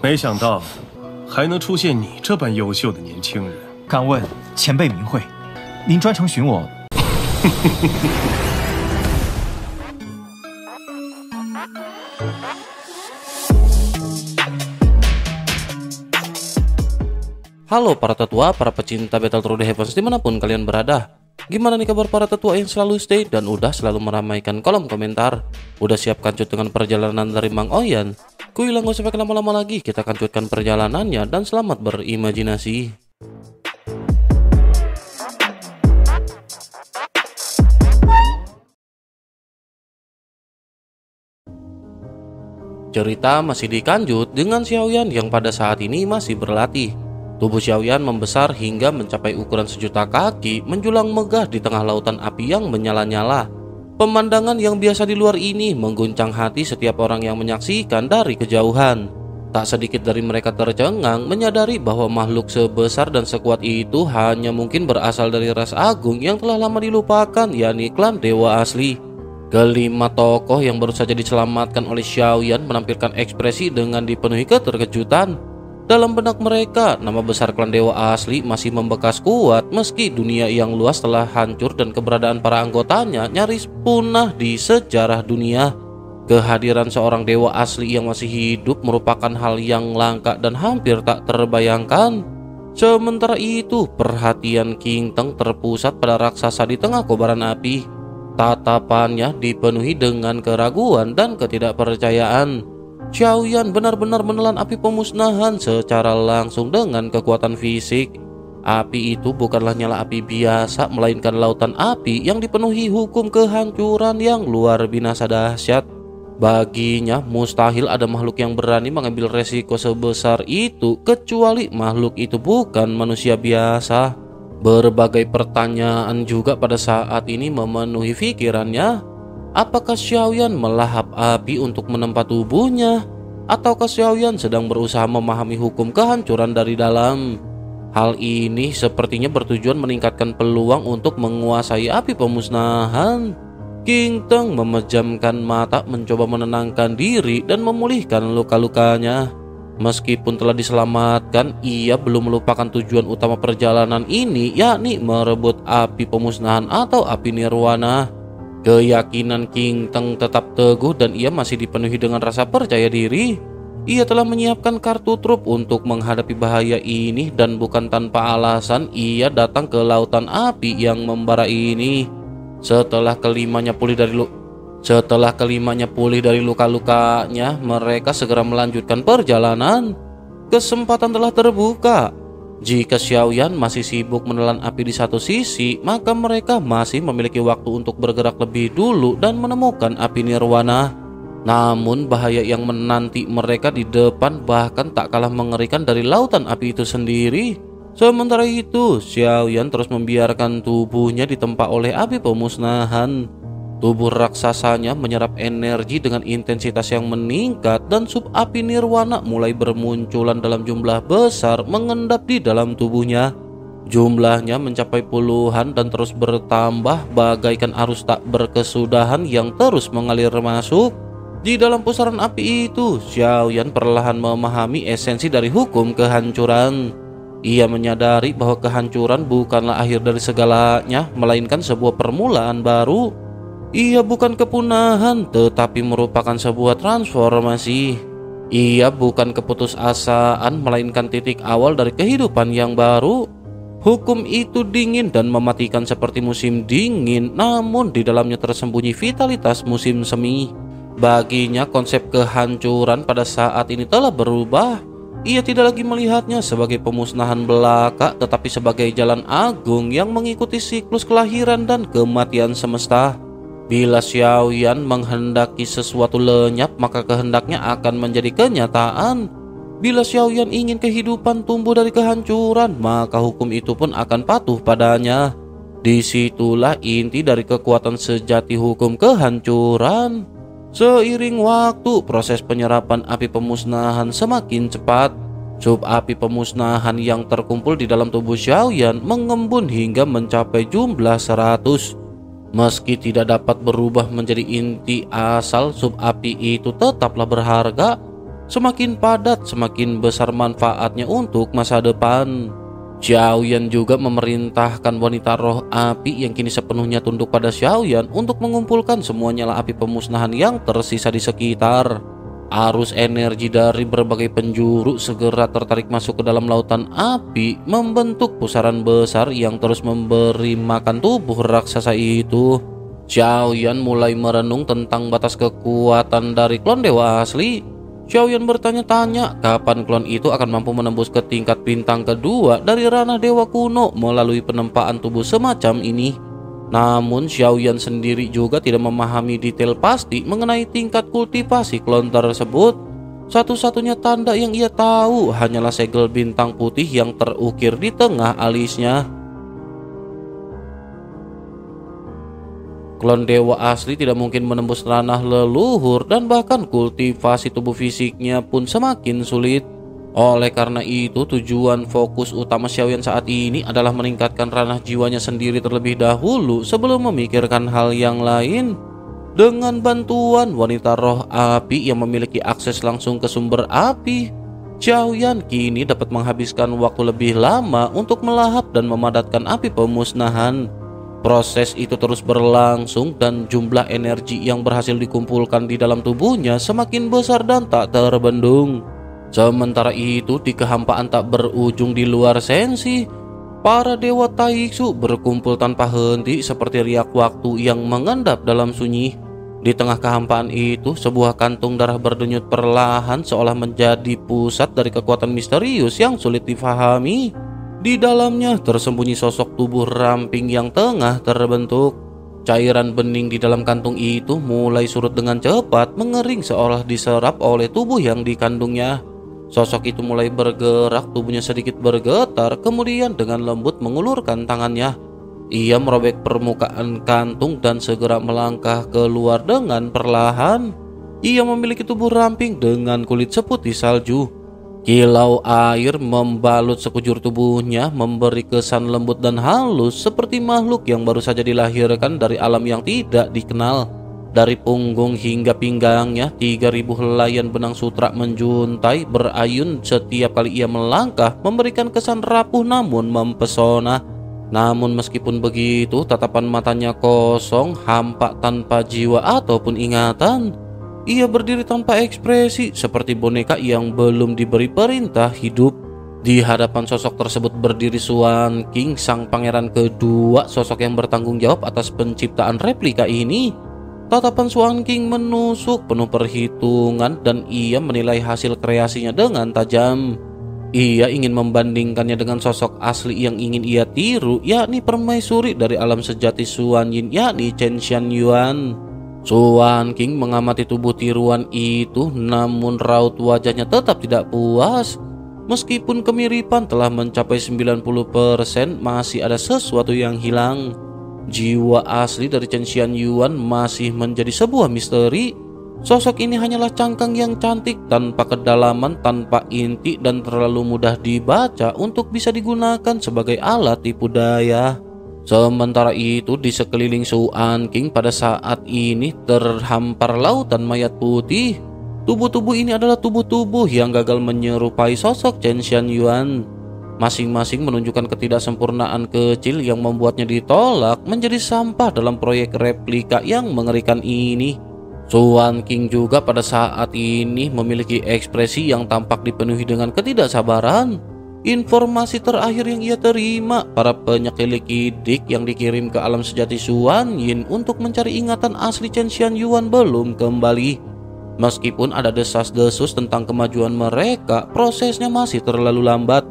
没想到还能出现你这般优秀的年轻人。敢问前辈名讳？您专程寻我？Halo para tetua, para pecinta Battletoads Heavens dimanapun kalian berada. Gimana nih kabar para tetua yang selalu stay dan udah selalu meramaikan kolom komentar? Udah siap kancut dengan perjalanan dari Mang Oyan? Kuilang gak usah pakai lama-lama lagi, kita kancutkan perjalanannya dan selamat berimajinasi. Cerita masih dikanjut dengan Xiaoyan yang pada saat ini masih berlatih. Tubuh Xiaoyan membesar hingga mencapai ukuran 1.000.000 kaki, menjulang megah di tengah lautan api yang menyala-nyala. Pemandangan yang biasa di luar ini mengguncang hati setiap orang yang menyaksikan dari kejauhan. Tak sedikit dari mereka tercengang menyadari bahwa makhluk sebesar dan sekuat itu hanya mungkin berasal dari ras agung yang telah lama dilupakan, yakni klan Dewa Asli. Kelima tokoh yang baru saja diselamatkan oleh Xiaoyan menampilkan ekspresi dengan dipenuhi keterkejutan. Dalam benak mereka, nama besar klan Dewa Asli masih membekas kuat meski dunia yang luas telah hancur dan keberadaan para anggotanya nyaris punah di sejarah dunia. Kehadiran seorang dewa asli yang masih hidup merupakan hal yang langka dan hampir tak terbayangkan. Sementara itu, perhatian King Teng terpusat pada raksasa di tengah kobaran api. Tatapannya dipenuhi dengan keraguan dan ketidakpercayaan. Xiaoyan benar-benar menelan api pemusnahan secara langsung dengan kekuatan fisik. Api itu bukanlah nyala api biasa, melainkan lautan api yang dipenuhi hukum kehancuran yang luar binasa dahsyat. Baginya mustahil ada makhluk yang berani mengambil resiko sebesar itu kecuali makhluk itu bukan manusia biasa. Berbagai pertanyaan juga pada saat ini memenuhi pikirannya. Apakah Xiaoyan melahap api untuk menempa tubuhnya? Ataukah Xiaoyan sedang berusaha memahami hukum kehancuran dari dalam? Hal ini sepertinya bertujuan meningkatkan peluang untuk menguasai api pemusnahan. King Teng memejamkan mata mencoba menenangkan diri dan memulihkan luka-lukanya. Meskipun telah diselamatkan, ia belum melupakan tujuan utama perjalanan ini, yakni merebut api pemusnahan atau api nirwana. Keyakinan King Teng tetap teguh dan ia masih dipenuhi dengan rasa percaya diri. Ia telah menyiapkan kartu truf untuk menghadapi bahaya ini dan bukan tanpa alasan ia datang ke lautan api yang membara ini. Setelah kelimanya pulih dari luka-lukanya, mereka segera melanjutkan perjalanan. Kesempatan telah terbuka. Jika Xiaoyan masih sibuk menelan api di satu sisi, maka mereka masih memiliki waktu untuk bergerak lebih dulu dan menemukan api nirwana. Namun bahaya yang menanti mereka di depan bahkan tak kalah mengerikan dari lautan api itu sendiri. Sementara itu, Xiaoyan terus membiarkan tubuhnya ditempa oleh api pemusnahan. Tubuh raksasanya menyerap energi dengan intensitas yang meningkat dan sub api nirwana mulai bermunculan dalam jumlah besar mengendap di dalam tubuhnya. Jumlahnya mencapai puluhan dan terus bertambah bagaikan arus tak berkesudahan yang terus mengalir masuk. Di dalam pusaran api itu, Xiaoyan perlahan memahami esensi dari hukum kehancuran. Ia menyadari bahwa kehancuran bukanlah akhir dari segalanya, melainkan sebuah permulaan baru. Ia bukan kepunahan, tetapi merupakan sebuah transformasi. Ia bukan keputusasaan, melainkan titik awal dari kehidupan yang baru. Hukum itu dingin dan mematikan seperti musim dingin, namun di dalamnya tersembunyi vitalitas musim semi. Baginya konsep kehancuran pada saat ini telah berubah. Ia tidak lagi melihatnya sebagai pemusnahan belaka, tetapi sebagai jalan agung yang mengikuti siklus kelahiran dan kematian semesta. Bila Xiaoyan menghendaki sesuatu lenyap, maka kehendaknya akan menjadi kenyataan. Bila Xiaoyan ingin kehidupan tumbuh dari kehancuran, maka hukum itu pun akan patuh padanya. Disitulah inti dari kekuatan sejati hukum kehancuran. Seiring waktu, proses penyerapan api pemusnahan semakin cepat. Sub api pemusnahan yang terkumpul di dalam tubuh Xiaoyan mengembun hingga mencapai jumlah 100. Meski tidak dapat berubah menjadi inti asal, sub api itu tetaplah berharga. Semakin padat, semakin besar manfaatnya untuk masa depan. Xiaoyan juga memerintahkan wanita roh api yang kini sepenuhnya tunduk pada Xiaoyan untuk mengumpulkan semua nyala api pemusnahan yang tersisa di sekitar. Arus energi dari berbagai penjuru segera tertarik masuk ke dalam lautan api, membentuk pusaran besar yang terus memberi makan tubuh raksasa itu. Xiaoyan mulai merenung tentang batas kekuatan dari klon dewa asli. Xiaoyan bertanya-tanya kapan klon itu akan mampu menembus ke tingkat bintang kedua dari ranah dewa kuno melalui penempaan tubuh semacam ini. Namun Xiaoyan sendiri juga tidak memahami detail pasti mengenai tingkat kultivasi klon tersebut. Satu-satunya tanda yang ia tahu hanyalah segel bintang putih yang terukir di tengah alisnya. Klon dewa asli tidak mungkin menembus ranah leluhur dan bahkan kultivasi tubuh fisiknya pun semakin sulit. Oleh karena itu, tujuan fokus utama Xiaoyan saat ini adalah meningkatkan ranah jiwanya sendiri terlebih dahulu sebelum memikirkan hal yang lain. Dengan bantuan wanita roh api yang memiliki akses langsung ke sumber api, Xiaoyan kini dapat menghabiskan waktu lebih lama untuk melahap dan memadatkan api pemusnahan. Proses itu terus berlangsung dan jumlah energi yang berhasil dikumpulkan di dalam tubuhnya semakin besar dan tak terbendung. Sementara itu, di kehampaan tak berujung di luar sensi, para dewa Taiksu berkumpul tanpa henti seperti riak waktu yang mengendap dalam sunyi. Di tengah kehampaan itu, sebuah kantung darah berdenyut perlahan seolah menjadi pusat dari kekuatan misterius yang sulit difahami. Di dalamnya tersembunyi sosok tubuh ramping yang tengah terbentuk. Cairan bening di dalam kantung itu mulai surut dengan cepat, mengering seolah diserap oleh tubuh yang dikandungnya. Sosok itu mulai bergerak, tubuhnya sedikit bergetar, kemudian dengan lembut mengulurkan tangannya. Ia merobek permukaan kantung dan segera melangkah keluar dengan perlahan. Ia memiliki tubuh ramping dengan kulit seputih salju. Kilau air membalut sekujur tubuhnya, memberi kesan lembut dan halus seperti makhluk yang baru saja dilahirkan dari alam yang tidak dikenal. Dari punggung hingga pinggangnya, 3.000 helaian benang sutra menjuntai berayun setiap kali ia melangkah, memberikan kesan rapuh namun mempesona. Namun meskipun begitu, tatapan matanya kosong, hampa tanpa jiwa ataupun ingatan. Ia berdiri tanpa ekspresi, seperti boneka yang belum diberi perintah hidup. Di hadapan sosok tersebut berdiri Xuan King, sang pangeran kedua, sosok yang bertanggung jawab atas penciptaan replika ini. Tatapan Xuan King menusuk penuh perhitungan dan ia menilai hasil kreasinya dengan tajam. Ia ingin membandingkannya dengan sosok asli yang ingin ia tiru, yakni permaisuri dari alam sejati Xuan Yin, yakni Chen Xianyuan. Xuan King mengamati tubuh tiruan itu, namun raut wajahnya tetap tidak puas. Meskipun kemiripan telah mencapai 90%, masih ada sesuatu yang hilang. Jiwa asli dari Chen Xianyuan masih menjadi sebuah misteri. Sosok ini hanyalah cangkang yang cantik, tanpa kedalaman, tanpa inti, dan terlalu mudah dibaca untuk bisa digunakan sebagai alat tipu daya. Sementara itu, di sekeliling Xuan King pada saat ini terhampar lautan mayat putih. Tubuh-tubuh ini adalah tubuh-tubuh yang gagal menyerupai sosok Chen Xianyuan. Masing-masing menunjukkan ketidaksempurnaan kecil yang membuatnya ditolak menjadi sampah dalam proyek replika yang mengerikan ini. Xuan King juga pada saat ini memiliki ekspresi yang tampak dipenuhi dengan ketidaksabaran. Informasi terakhir yang ia terima, para penyelidik yang dikirim ke alam sejati Xuan Yin untuk mencari ingatan asli Chen Xianyuan belum kembali. Meskipun ada desas-desus tentang kemajuan mereka, prosesnya masih terlalu lambat.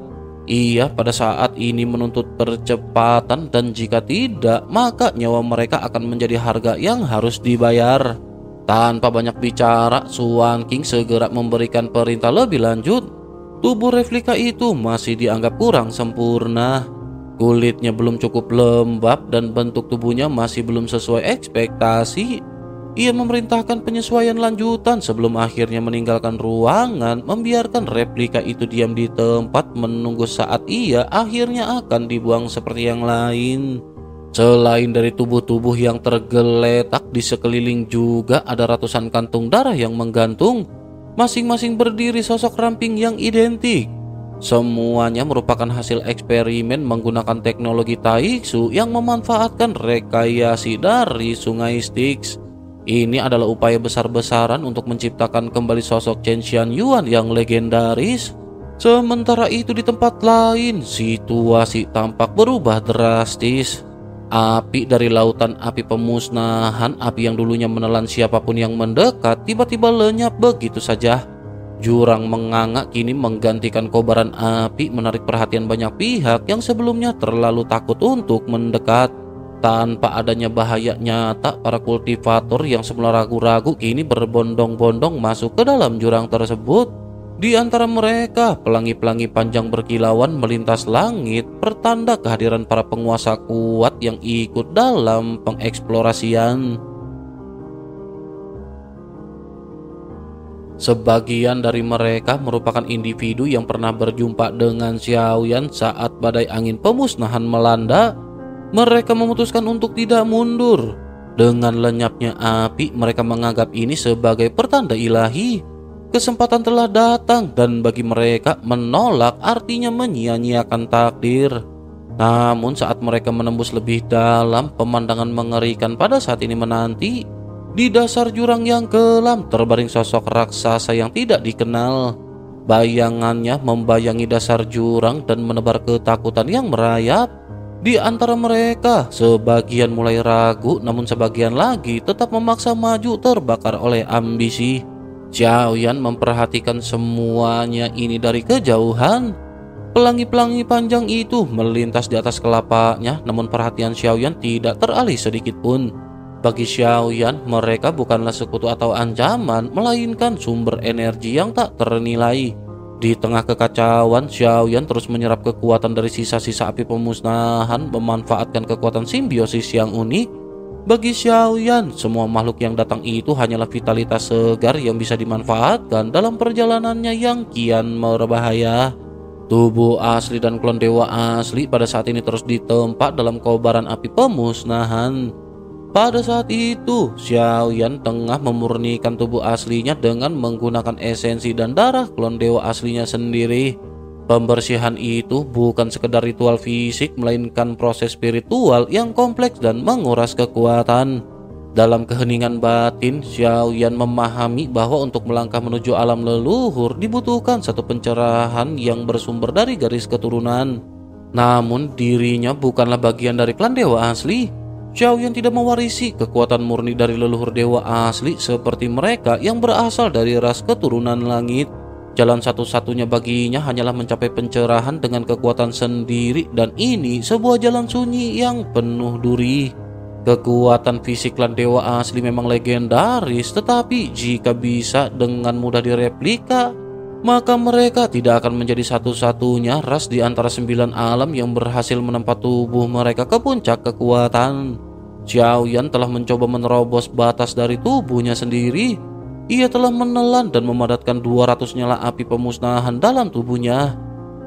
Ia pada saat ini menuntut percepatan, dan jika tidak, maka nyawa mereka akan menjadi harga yang harus dibayar. Tanpa banyak bicara, Xuan King segera memberikan perintah lebih lanjut. Tubuh replika itu masih dianggap kurang sempurna. Kulitnya belum cukup lembab dan bentuk tubuhnya masih belum sesuai ekspektasi. Ia memerintahkan penyesuaian lanjutan sebelum akhirnya meninggalkan ruangan, membiarkan replika itu diam di tempat menunggu saat ia akhirnya akan dibuang seperti yang lain. Selain dari tubuh-tubuh yang tergeletak, di sekeliling juga ada ratusan kantung darah yang menggantung. Masing-masing berdiri sosok ramping yang identik. Semuanya merupakan hasil eksperimen menggunakan teknologi Taiksu yang memanfaatkan rekayasa dari sungai Styx. Ini adalah upaya besar-besaran untuk menciptakan kembali sosok Chen Xianyuan yang legendaris. Sementara itu di tempat lain, situasi tampak berubah drastis. Api dari lautan api pemusnahan, api yang dulunya menelan siapapun yang mendekat, tiba-tiba lenyap begitu saja. Jurang menganga kini menggantikan kobaran api, menarik perhatian banyak pihak yang sebelumnya terlalu takut untuk mendekat. Tanpa adanya bahaya nyata, para kultivator yang semula ragu-ragu kini berbondong-bondong masuk ke dalam jurang tersebut. Di antara mereka, pelangi-pelangi panjang berkilauan melintas langit, pertanda kehadiran para penguasa kuat yang ikut dalam pengeksplorasian. Sebagian dari mereka merupakan individu yang pernah berjumpa dengan Xiaoyan saat badai angin pemusnahan melanda. Mereka memutuskan untuk tidak mundur. Dengan lenyapnya api, mereka menganggap ini sebagai pertanda ilahi. Kesempatan telah datang dan bagi mereka menolak artinya menyia-nyiakan takdir. Namun saat mereka menembus lebih dalam, pemandangan mengerikan pada saat ini menanti. Di dasar jurang yang kelam terbaring sosok raksasa yang tidak dikenal. Bayangannya membayangi dasar jurang dan menebar ketakutan yang merayap. Di antara mereka, sebagian mulai ragu, namun sebagian lagi tetap memaksa maju terbakar oleh ambisi. Xiaoyan memperhatikan semuanya ini dari kejauhan. Pelangi-pelangi panjang itu melintas di atas kelapanya, namun perhatian Xiaoyan tidak teralih sedikit pun. Bagi Xiaoyan, mereka bukanlah sekutu atau ancaman, melainkan sumber energi yang tak ternilai. Di tengah kekacauan, Xiaoyan terus menyerap kekuatan dari sisa-sisa api pemusnahan, memanfaatkan kekuatan simbiosis yang unik. Bagi Xiaoyan, semua makhluk yang datang itu hanyalah vitalitas segar yang bisa dimanfaatkan dalam perjalanannya yang kian berbahaya. Tubuh asli dan klon dewa asli pada saat ini terus ditempa dalam kobaran api pemusnahan. Pada saat itu, Xiaoyan tengah memurnikan tubuh aslinya dengan menggunakan esensi dan darah klon dewa aslinya sendiri. Pembersihan itu bukan sekedar ritual fisik, melainkan proses spiritual yang kompleks dan menguras kekuatan. Dalam keheningan batin, Xiaoyan memahami bahwa untuk melangkah menuju alam leluhur dibutuhkan satu pencerahan yang bersumber dari garis keturunan. Namun dirinya bukanlah bagian dari klan dewa asli. Xiaoyan tidak mewarisi kekuatan murni dari leluhur dewa asli seperti mereka yang berasal dari ras keturunan langit. Jalan satu-satunya baginya hanyalah mencapai pencerahan dengan kekuatan sendiri, dan ini sebuah jalan sunyi yang penuh duri. Kekuatan fisik klan dewa asli memang legendaris, tetapi jika bisa dengan mudah direplika, maka mereka tidak akan menjadi satu-satunya ras di antara 9 alam yang berhasil menempa tubuh mereka ke puncak kekuatan. Xiaoyan telah mencoba menerobos batas dari tubuhnya sendiri. Ia telah menelan dan memadatkan 200 nyala api pemusnahan dalam tubuhnya.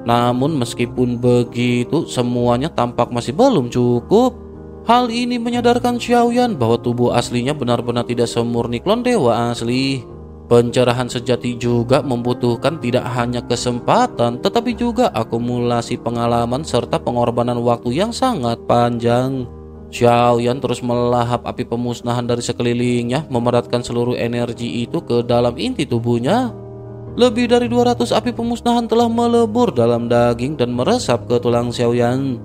Namun meskipun begitu, semuanya tampak masih belum cukup. Hal ini menyadarkan Xiaoyan bahwa tubuh aslinya benar-benar tidak semurni klon dewa asli. Pencerahan sejati juga membutuhkan tidak hanya kesempatan, tetapi juga akumulasi pengalaman serta pengorbanan waktu yang sangat panjang. Xiaoyan terus melahap api pemusnahan dari sekelilingnya, memadatkan seluruh energi itu ke dalam inti tubuhnya. Lebih dari 200 api pemusnahan telah melebur dalam daging dan meresap ke tulang Xiaoyan.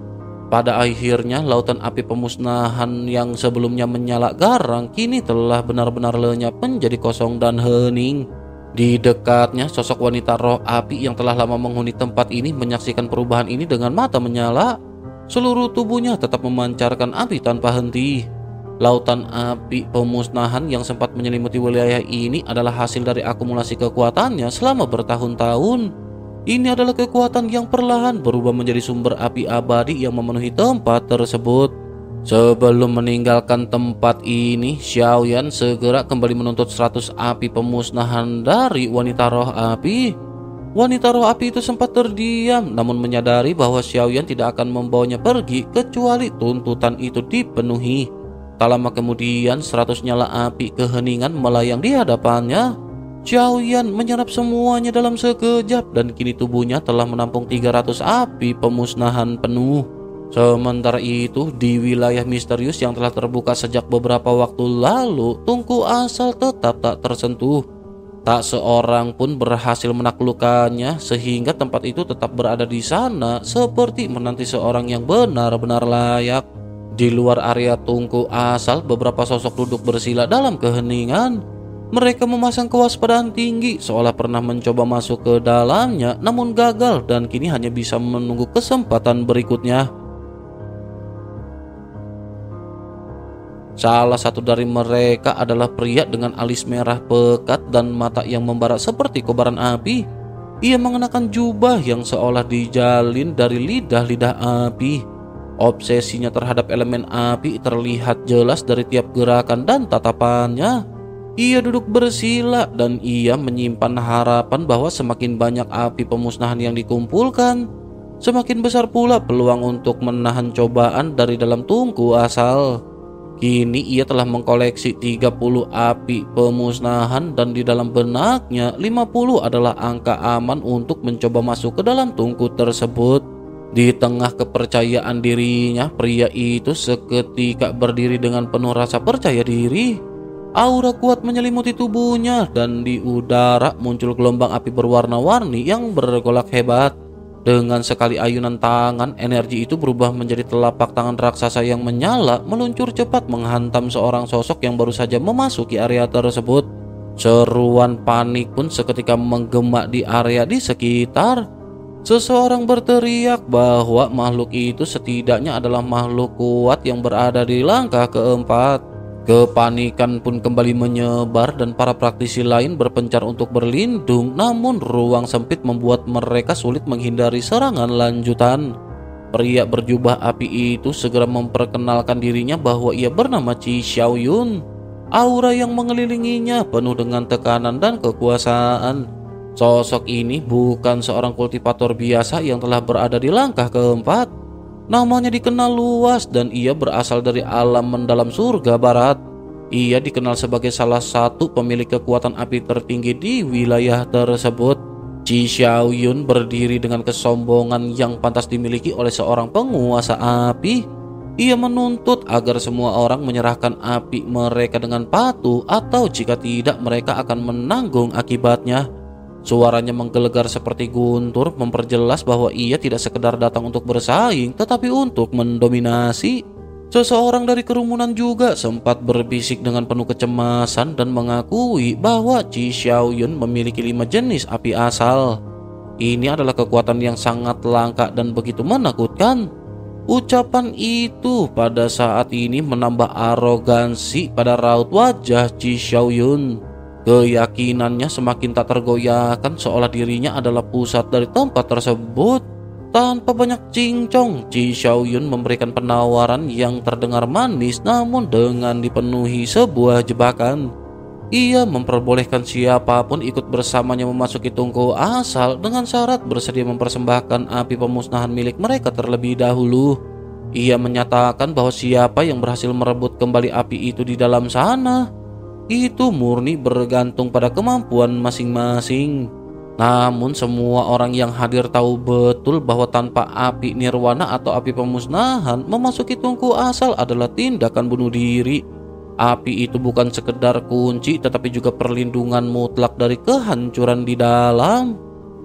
Pada akhirnya, lautan api pemusnahan yang sebelumnya menyala garang kini telah benar-benar lenyap menjadi kosong dan hening. Di dekatnya, sosok wanita roh api yang telah lama menghuni tempat ini menyaksikan perubahan ini dengan mata menyala. Seluruh tubuhnya tetap memancarkan api tanpa henti. Lautan api pemusnahan yang sempat menyelimuti wilayah ini adalah hasil dari akumulasi kekuatannya selama bertahun-tahun. Ini adalah kekuatan yang perlahan berubah menjadi sumber api abadi yang memenuhi tempat tersebut. Sebelum meninggalkan tempat ini, Xiaoyan segera kembali menuntut 100 api pemusnahan dari wanita roh api. Wanita roh api itu sempat terdiam, namun menyadari bahwa Xiaoyan tidak akan membawanya pergi kecuali tuntutan itu dipenuhi. Tak lama kemudian 100 nyala api keheningan melayang di hadapannya. Xiaoyan menyerap semuanya dalam sekejap dan kini tubuhnya telah menampung 300 api pemusnahan penuh. Sementara itu, di wilayah misterius yang telah terbuka sejak beberapa waktu lalu, tungku asal tetap tak tersentuh. Tak seorang pun berhasil menaklukkannya sehingga tempat itu tetap berada di sana seperti menanti seorang yang benar-benar layak. Di luar area tungku asal, beberapa sosok duduk bersila dalam keheningan. Mereka memasang kewaspadaan tinggi seolah pernah mencoba masuk ke dalamnya namun gagal dan kini hanya bisa menunggu kesempatan berikutnya. Salah satu dari mereka adalah pria dengan alis merah pekat dan mata yang membara seperti kobaran api. Ia mengenakan jubah yang seolah dijalin dari lidah-lidah api. Obsesinya terhadap elemen api terlihat jelas dari tiap gerakan dan tatapannya. Ia duduk bersila dan ia menyimpan harapan bahwa semakin banyak api pemusnahan yang dikumpulkan, semakin besar pula peluang untuk menahan cobaan dari dalam tungku asal. Kini ia telah mengkoleksi 30 api pemusnahan dan di dalam benaknya 50 adalah angka aman untuk mencoba masuk ke dalam tungku tersebut. Di tengah kepercayaan dirinya, pria itu seketika berdiri dengan penuh rasa percaya diri. Aura kuat menyelimuti tubuhnya dan di udara muncul gelombang api berwarna-warni yang bergolak hebat. Dengan sekali ayunan tangan, energi itu berubah menjadi telapak tangan raksasa yang menyala meluncur cepat menghantam seorang sosok yang baru saja memasuki area tersebut. Seruan panik pun seketika menggema di area di sekitar. Seseorang berteriak bahwa makhluk itu setidaknya adalah makhluk kuat yang berada di langkah keempat. Kepanikan pun kembali menyebar dan para praktisi lain berpencar untuk berlindung, namun ruang sempit membuat mereka sulit menghindari serangan lanjutan. Pria berjubah api itu segera memperkenalkan dirinya bahwa ia bernama Qi Xiaoyun. Aura yang mengelilinginya penuh dengan tekanan dan kekuasaan. Sosok ini bukan seorang kultivator biasa yang telah berada di langkah keempat. Namanya dikenal luas dan ia berasal dari alam mendalam surga barat. Ia dikenal sebagai salah satu pemilik kekuatan api tertinggi di wilayah tersebut. Qi Xiaoyun berdiri dengan kesombongan yang pantas dimiliki oleh seorang penguasa api. Ia menuntut agar semua orang menyerahkan api mereka dengan patuh atau jika tidak mereka akan menanggung akibatnya. Suaranya menggelegar seperti guntur memperjelas bahwa ia tidak sekedar datang untuk bersaing tetapi untuk mendominasi. Seseorang dari kerumunan juga sempat berbisik dengan penuh kecemasan dan mengakui bahwa Qi Xiaoyun memiliki 5 jenis api asal. Ini adalah kekuatan yang sangat langka dan begitu menakutkan. Ucapan itu pada saat ini menambah arogansi pada raut wajah Qi Xiaoyun. Keyakinannya semakin tak tergoyahkan seolah dirinya adalah pusat dari tempat tersebut. Tanpa banyak cincong, Qi Xiaoyun memberikan penawaran yang terdengar manis namun dengan dipenuhi sebuah jebakan. Ia memperbolehkan siapapun ikut bersamanya memasuki tungku asal dengan syarat bersedia mempersembahkan api pemusnahan milik mereka terlebih dahulu. Ia menyatakan bahwa siapa yang berhasil merebut kembali api itu di dalam sana itu murni bergantung pada kemampuan masing-masing. Namun semua orang yang hadir tahu betul bahwa tanpa api nirwana atau api pemusnahan, memasuki tungku asal adalah tindakan bunuh diri. Api itu bukan sekedar kunci tetapi juga perlindungan mutlak dari kehancuran di dalam.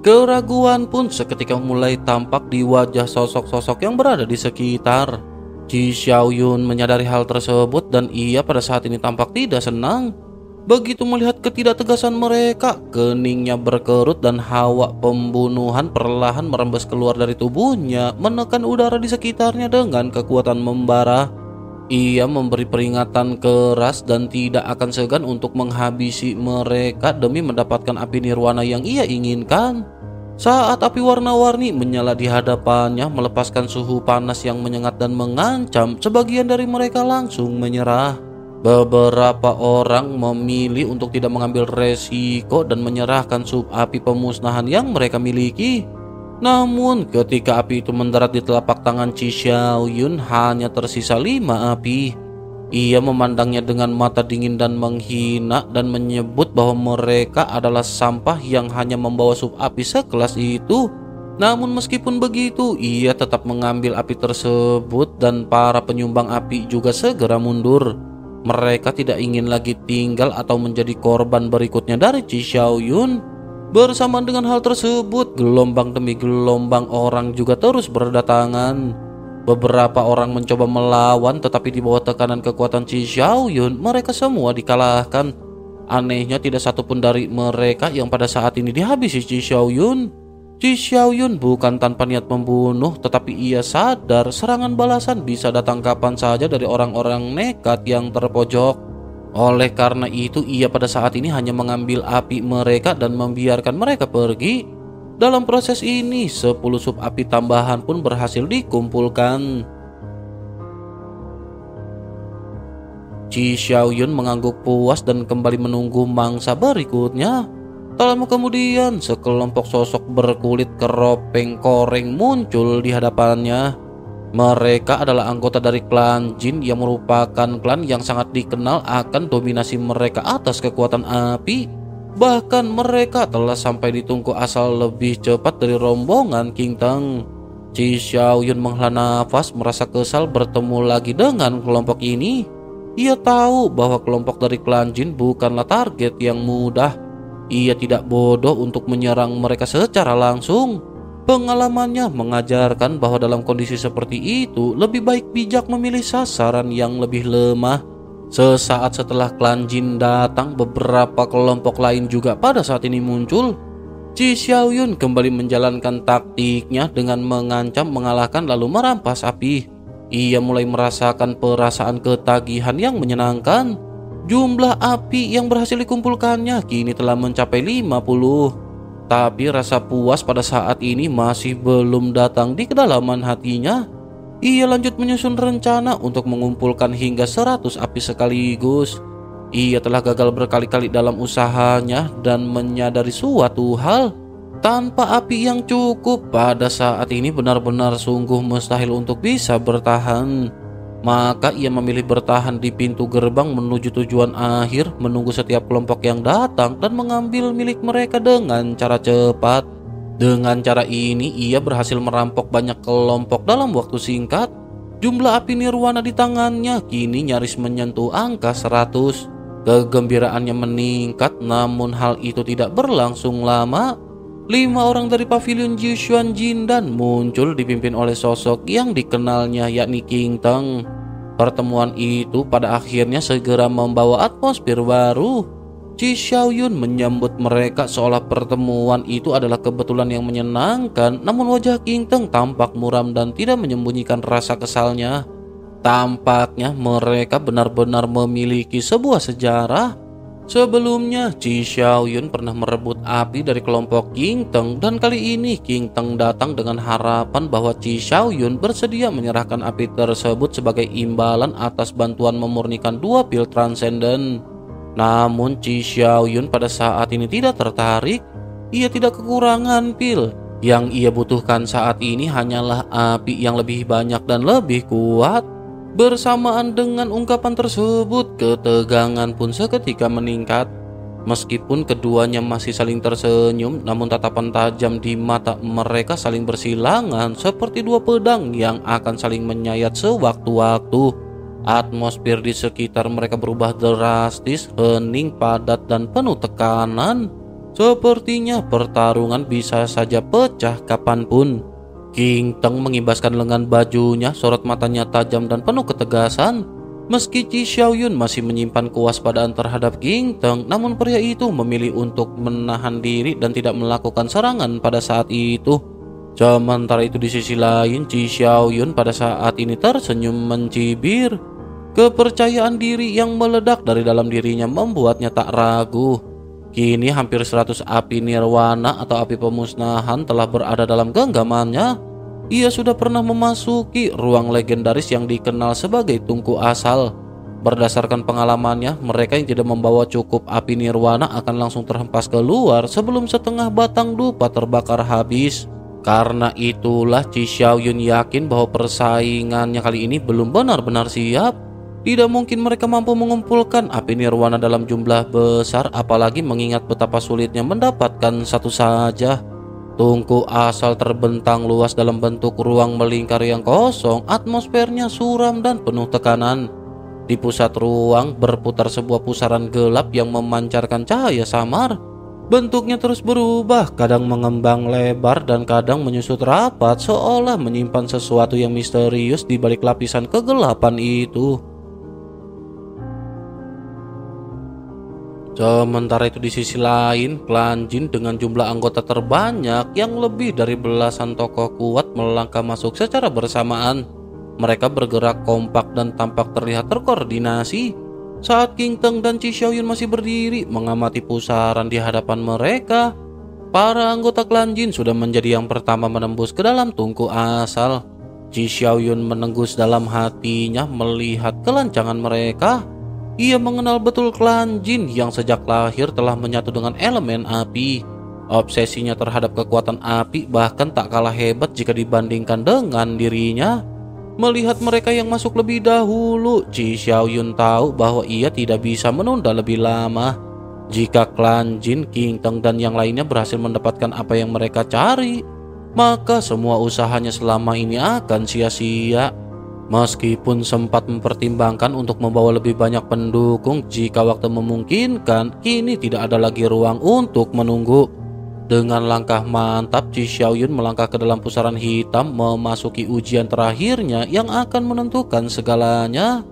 Keraguan pun seketika mulai tampak di wajah sosok-sosok yang berada di sekitar. Qi Xiaoyun menyadari hal tersebut dan ia pada saat ini tampak tidak senang. Begitu melihat ketidaktegasan mereka, keningnya berkerut dan hawa pembunuhan perlahan merembes keluar dari tubuhnya, menekan udara di sekitarnya dengan kekuatan membara. Ia memberi peringatan keras dan tidak akan segan untuk menghabisi mereka demi mendapatkan api nirwana yang ia inginkan. Saat api warna-warni menyala di hadapannya melepaskan suhu panas yang menyengat dan mengancam, sebagian dari mereka langsung menyerah. Beberapa orang memilih untuk tidak mengambil resiko dan menyerahkan sub api pemusnahan yang mereka miliki. Namun ketika api itu mendarat di telapak tangan Qi Xiaoyun hanya tersisa 5 api. Ia memandangnya dengan mata dingin dan menghina dan menyebut bahwa mereka adalah sampah yang hanya membawa sup api sekelas itu. Namun meskipun begitu, ia tetap mengambil api tersebut dan para penyumbang api juga segera mundur. Mereka tidak ingin lagi tinggal atau menjadi korban berikutnya dari Chi Xiaoyun. Bersamaan dengan hal tersebut, gelombang demi gelombang orang juga terus berdatangan. Beberapa orang mencoba melawan, tetapi di bawah tekanan kekuatan Chi Xiaoyun, mereka semua dikalahkan. Anehnya tidak satupun dari mereka yang pada saat ini dihabisi Chi Xiaoyun. Chi Xiaoyun bukan tanpa niat membunuh, tetapi ia sadar serangan balasan bisa datang kapan saja dari orang-orang nekat yang terpojok. Oleh karena itu, ia pada saat ini hanya mengambil api mereka dan membiarkan mereka pergi. Dalam proses ini, 10 sup api tambahan pun berhasil dikumpulkan. Chi Xiaoyun mengangguk puas dan kembali menunggu mangsa berikutnya. Tak lama kemudian, sekelompok sosok berkulit keropeng koreng muncul di hadapannya. Mereka adalah anggota dari klan Jin yang merupakan klan yang sangat dikenal akan dominasi mereka atas kekuatan api. Bahkan mereka telah sampai di tungku asal lebih cepat dari rombongan King Teng. Chi Xiaoyun menghela nafas, merasa kesal bertemu lagi dengan kelompok ini. Ia tahu bahwa kelompok dari klan Jin bukanlah target yang mudah. Ia tidak bodoh untuk menyerang mereka secara langsung. Pengalamannya mengajarkan bahwa dalam kondisi seperti itu lebih baik bijak memilih sasaran yang lebih lemah. Sesaat setelah klan Jin datang, beberapa kelompok lain juga pada saat ini muncul. Chi Xiaoyun kembali menjalankan taktiknya dengan mengancam, mengalahkan lalu merampas api. Ia mulai merasakan perasaan ketagihan yang menyenangkan. Jumlah api yang berhasil dikumpulkannya kini telah mencapai 50. Tapi rasa puas pada saat ini masih belum datang di kedalaman hatinya. Ia lanjut menyusun rencana untuk mengumpulkan hingga 100 api sekaligus. Ia telah gagal berkali-kali dalam usahanya dan menyadari suatu hal. Tanpa api yang cukup pada saat ini benar-benar sungguh mustahil untuk bisa bertahan. Maka ia memilih bertahan di pintu gerbang menuju tujuan akhir, menunggu setiap kelompok yang datang dan mengambil milik mereka dengan cara cepat. Dengan cara ini, ia berhasil merampok banyak kelompok dalam waktu singkat. Jumlah api nirwana di tangannya kini nyaris menyentuh angka 100. Kegembiraannya meningkat, namun hal itu tidak berlangsung lama. 5 orang dari pavilion Jishuan Jindan muncul dipimpin oleh sosok yang dikenalnya, yakni King Teng. Pertemuan itu pada akhirnya segera membawa atmosfer baru. Chi Xiaoyun menyambut mereka seolah pertemuan itu adalah kebetulan yang menyenangkan. Namun wajah King Teng tampak muram dan tidak menyembunyikan rasa kesalnya. Tampaknya mereka benar-benar memiliki sebuah sejarah. Sebelumnya, Chi Xiaoyun pernah merebut api dari kelompok King Teng, dan kali ini King Teng datang dengan harapan bahwa Chi Xiaoyun bersedia menyerahkan api tersebut sebagai imbalan atas bantuan memurnikan 2 pil transenden. Namun Chi Xiaoyun pada saat ini tidak tertarik. Ia tidak kekurangan pil. Yang ia butuhkan saat ini hanyalah api yang lebih banyak dan lebih kuat. Bersamaan dengan ungkapan tersebut, ketegangan pun seketika meningkat. Meskipun keduanya masih saling tersenyum, namun tatapan tajam di mata mereka saling bersilangan seperti 2 pedang yang akan saling menyayat sewaktu-waktu. Atmosfer di sekitar mereka berubah drastis, hening, padat, dan penuh tekanan. Sepertinya pertarungan bisa saja pecah kapanpun. King Teng mengibaskan lengan bajunya, sorot matanya tajam dan penuh ketegasan. Meski Chi Xiaoyun masih menyimpan kewaspadaan terhadap King Teng, namun pria itu memilih untuk menahan diri dan tidak melakukan serangan pada saat itu. Sementara itu di sisi lain, Chi Xiaoyun pada saat ini tersenyum mencibir. Kepercayaan diri yang meledak dari dalam dirinya membuatnya tak ragu. Kini hampir 100 api nirwana atau api pemusnahan telah berada dalam genggamannya. Ia sudah pernah memasuki ruang legendaris yang dikenal sebagai tungku asal. Berdasarkan pengalamannya, mereka yang tidak membawa cukup api nirwana akan langsung terhempas keluar sebelum setengah batang dupa terbakar habis. Karena itulah Chi Xiaoyun yakin bahwa persaingannya kali ini belum benar-benar siap. Tidak mungkin mereka mampu mengumpulkan api nirwana dalam jumlah besar, apalagi mengingat betapa sulitnya mendapatkan satu saja. Tungku asal terbentang luas dalam bentuk ruang melingkar yang kosong, atmosfernya suram dan penuh tekanan. Di pusat ruang berputar sebuah pusaran gelap yang memancarkan cahaya samar. Bentuknya terus berubah, kadang mengembang lebar dan kadang menyusut rapat, seolah menyimpan sesuatu yang misterius di balik lapisan kegelapan itu. Sementara itu di sisi lain, klan Jin dengan jumlah anggota terbanyak yang lebih dari belasan tokoh kuat melangkah masuk secara bersamaan. Mereka bergerak kompak dan tampak terlihat terkoordinasi. Saat King Teng dan Qi Xiaoyun masih berdiri mengamati pusaran di hadapan mereka, para anggota klan Jin sudah menjadi yang pertama menembus ke dalam tungku asal. Qi Xiaoyun menenggus dalam hatinya melihat kelancangan mereka. Ia mengenal betul klan Jin yang sejak lahir telah menyatu dengan elemen api. Obsesinya terhadap kekuatan api bahkan tak kalah hebat jika dibandingkan dengan dirinya. Melihat mereka yang masuk lebih dahulu, Qi Xiaoyun tahu bahwa ia tidak bisa menunda lebih lama. Jika klan Jin, King Teng dan yang lainnya berhasil mendapatkan apa yang mereka cari, maka semua usahanya selama ini akan sia-sia. Meskipun sempat mempertimbangkan untuk membawa lebih banyak pendukung jika waktu memungkinkan, kini tidak ada lagi ruang untuk menunggu. Dengan langkah mantap, Qi Xiaoyun melangkah ke dalam pusaran hitam, memasuki ujian terakhirnya yang akan menentukan segalanya.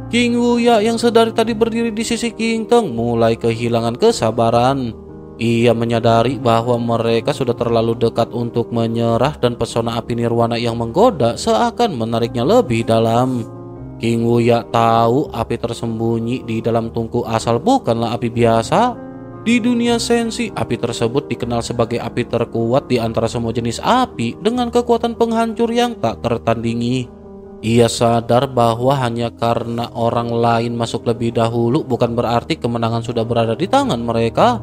King Wuya yang sedari tadi berdiri di sisi King Teng mulai kehilangan kesabaran. Ia menyadari bahwa mereka sudah terlalu dekat untuk menyerah dan pesona api nirwana yang menggoda seakan menariknya lebih dalam. King Wuya tahu api tersembunyi di dalam tungku asal bukanlah api biasa. Di dunia sensi, api tersebut dikenal sebagai api terkuat di antara semua jenis api dengan kekuatan penghancur yang tak tertandingi. Ia sadar bahwa hanya karena orang lain masuk lebih dahulu bukan berarti kemenangan sudah berada di tangan mereka.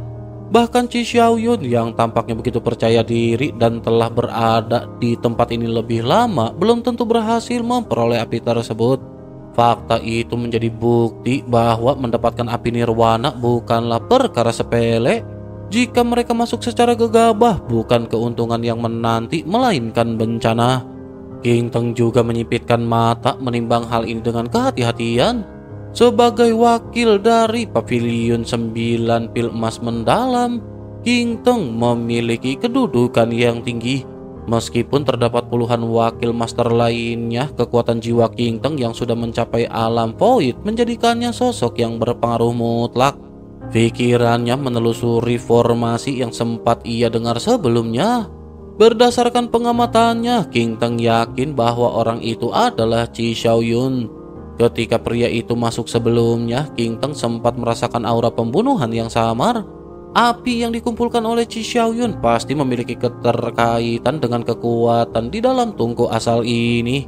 Bahkan Qi Xiaoyun yang tampaknya begitu percaya diri dan telah berada di tempat ini lebih lama belum tentu berhasil memperoleh api tersebut. Fakta itu menjadi bukti bahwa mendapatkan api nirwana bukanlah perkara sepele. Jika mereka masuk secara gegabah, bukan keuntungan yang menanti melainkan bencana. King Teng juga menyipitkan mata menimbang hal ini dengan kehati-hatian. Sebagai wakil dari Pavilion 9 Pil Emas Mendalam, King Teng memiliki kedudukan yang tinggi. Meskipun terdapat puluhan wakil master lainnya, kekuatan jiwa King Teng yang sudah mencapai alam void menjadikannya sosok yang berpengaruh mutlak. Pikirannya menelusuri formasi yang sempat ia dengar sebelumnya. Berdasarkan pengamatannya, King Teng yakin bahwa orang itu adalah Qi Xiaoyun. Ketika pria itu masuk sebelumnya, King Teng sempat merasakan aura pembunuhan yang samar. Api yang dikumpulkan oleh Qi Xiaoyun pasti memiliki keterkaitan dengan kekuatan di dalam tungku asal ini.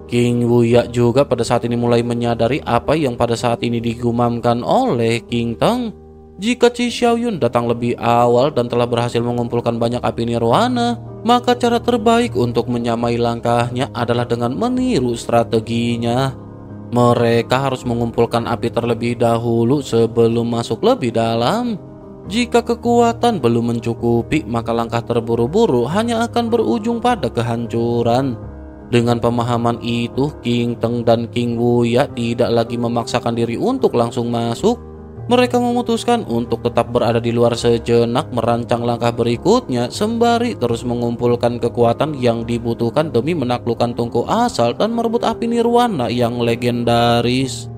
King Wuya juga pada saat ini mulai menyadari apa yang pada saat ini digumamkan oleh King Teng. Jika Qi Xiaoyun datang lebih awal dan telah berhasil mengumpulkan banyak api nirwana, maka cara terbaik untuk menyamai langkahnya adalah dengan meniru strateginya. Mereka harus mengumpulkan api terlebih dahulu sebelum masuk lebih dalam. Jika kekuatan belum mencukupi, maka langkah terburu-buru hanya akan berujung pada kehancuran. Dengan pemahaman itu, King Teng dan King Wuya tidak lagi memaksakan diri untuk langsung masuk. Mereka memutuskan untuk tetap berada di luar sejenak, merancang langkah berikutnya sembari terus mengumpulkan kekuatan yang dibutuhkan demi menaklukkan tungku asal dan merebut api nirwana yang legendaris.